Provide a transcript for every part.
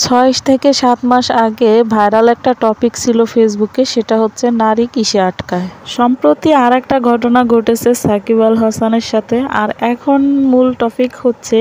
৬ থেকে ৭ মাস আগে ভাইরাল একটা টপিক ছিল ফেসবুকে, সেটা হচ্ছে নারী কিসে আটকায়। সম্প্রতি আর একটা ঘটনা ঘটেছে সাকিব আল হাসানের সাথে, আর এখন মূল টপিক হচ্ছে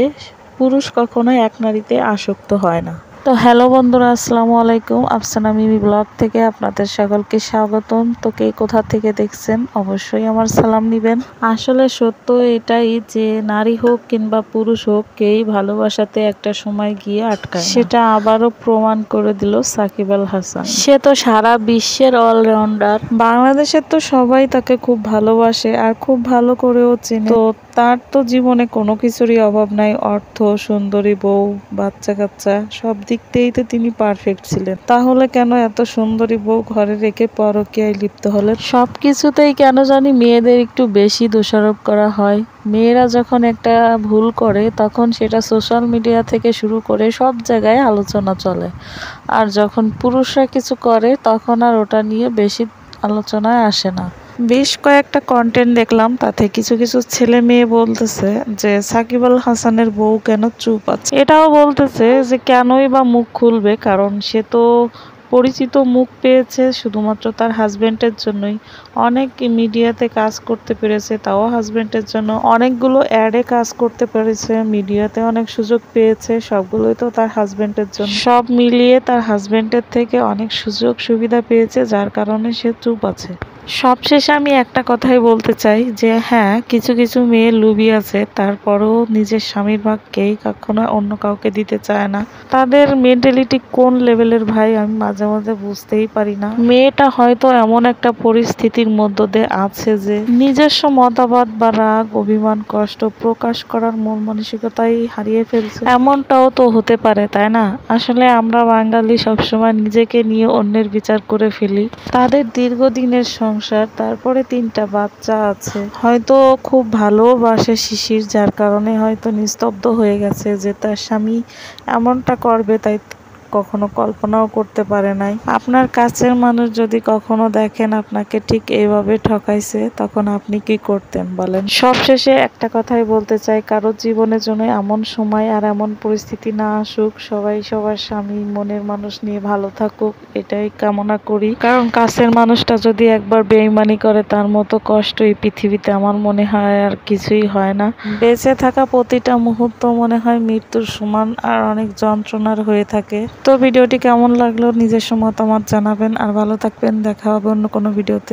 পুরুষ কখনোই এক নারীতে আসক্ত হয় না। তো হ্যালো বন্ধুরা, আসসালামু আলাইকুম। আফসানা মিমি ব্লগ থেকে আপনাদের সকলকে স্বাগতম। তো কে কোথা থেকে দেখছেন অবশ্যই আমার সালাম নিবেন। আসলে সত্য এটাই যে নারী হোক কিংবা পুরুষ হোক, কেই ভালোবাসাতে একটা সময় গিয়ে আটকায়, সেটা আবারও প্রমাণ করে দিল সাকিব আল হাসান। সে তো সারা বিশ্বের অলরাউন্ডার, বাংলাদেশের তো সবাই তাকে খুব ভালোবাসে আর খুব ভালো করেও চেনে। তো তার তো জীবনে কোনো কিছুরই অভাব নাই, অর্থ, সুন্দরী বউ, বাচ্চা কাচ্চা, সব দিক দিয়েই তো তিনি পারফেক্ট ছিলেন। তাহলে কেন এত সুন্দরী বউ ঘরে রেখে পরকীয়ায় লিপ্ত হলেন? সবকিছুতেই কেন জানি মেয়েদের একটু বেশি দোষারোপ করা হয়। মেয়েরা যখন একটা ভুল করে তখন সেটা সোশ্যাল মিডিয়া থেকে শুরু করে সব জায়গায় আলোচনা চলে, আর যখন পুরুষরা কিছু করে তখন আর ওটা নিয়ে বেশি আলোচনায় আসে না। বেশ কয়েকটা কন্টেন্ট দেখলাম, তাতে কিছু কিছু ছেলে মেয়ে বলতেছে যে সাকিব আল হাসানের বউ কেন চুপ আছে। এটাও বলতেছে যে কেনই বা মুখ খুলবে, কারণ সে তো পরিচিত মুখ পেয়েছে শুধুমাত্র তার হাজবেন্ডের জন্যই। অনেক মিডিয়াতে কাজ করতে পেরেছে, তাও হাজবেন্ডের জন্য। অনেকগুলো অ্যাডে কাজ করতে পেরেছে, মিডিয়াতে অনেক সুযোগ পেয়েছে, সবগুলোই তো তার হাজবেন্ডের জন্য। সব মিলিয়ে তার হাজবেন্ডের থেকে অনেক সুযোগ সুবিধা পেয়েছে, যার কারণে সে চুপ আছে। সবশেষে আমি একটা কথাই বলতে চাই যে হ্যাঁ, কিছু কিছু মেয়ে লুবি আছে, তারপরেও নিজের স্বামীর ভাগকেই কখনো অন্য কাউকে দিতে চায় না। তাদের মেন্টালিটি কোন লেভেলের ভাই আমি মাঝে মাঝে বুঝতেই পারি না। মেয়েটা হয়তো এমন একটা পরিস্থিতির মধ্য দিয়ে আছে যে নিজস্ব মতামত বা রাগ, অভিমান, কষ্ট প্রকাশ করার মন মানসিকতাই হারিয়ে ফেলছে। এমনটাও তো হতে পারে, তাই না? আসলে আমরা বাঙালি সবসময় নিজেকে নিয়ে অন্যের বিচার করে ফেলি। তাদের দীর্ঘদিনের সংসার, তারপরে 3টা বাচ্চা আছে, হয়তো খুব ভালোবাসে শিশির, যার কারণে হয়তো নিস্তব্ধ হয়ে গেছে যে তার স্বামী এমনটা করবে, তাই কখনো কল্পনাও করতে পারে নাই। আপনার কাছের মানুষ যদি কখনো দেখেন আপনাকে ঠিক এইভাবে ঠকাইছে, তখন আপনি কি করতেন বলেন? সবশেষে একটা কথাই বলতে চাই, কারো জীবনের জন্য এমন সময় আর এমন পরিস্থিতি না আসুক। সবাই সবার স্বামী, মনের মানুষ নিয়ে ভালো থাকুক, এটাই কামনা করি। কারণ কাছের মানুষটা যদি একবার বেইমানি করে, তার মতো কষ্ট এই পৃথিবীতে আমার মনে হয় আর কিছুই হয় না। বেঁচে থাকা প্রতিটা মুহূর্ত মনে হয় মৃত্যুর সমান আর অনেক যন্ত্রণার হয়ে থাকে। তো ভিডিওটি কেমন লাগলো নিজস্ব মতামত জানাবেন, আর ভালো থাকবেন। দেখা হবে অন্য কোনো ভিডিওতে।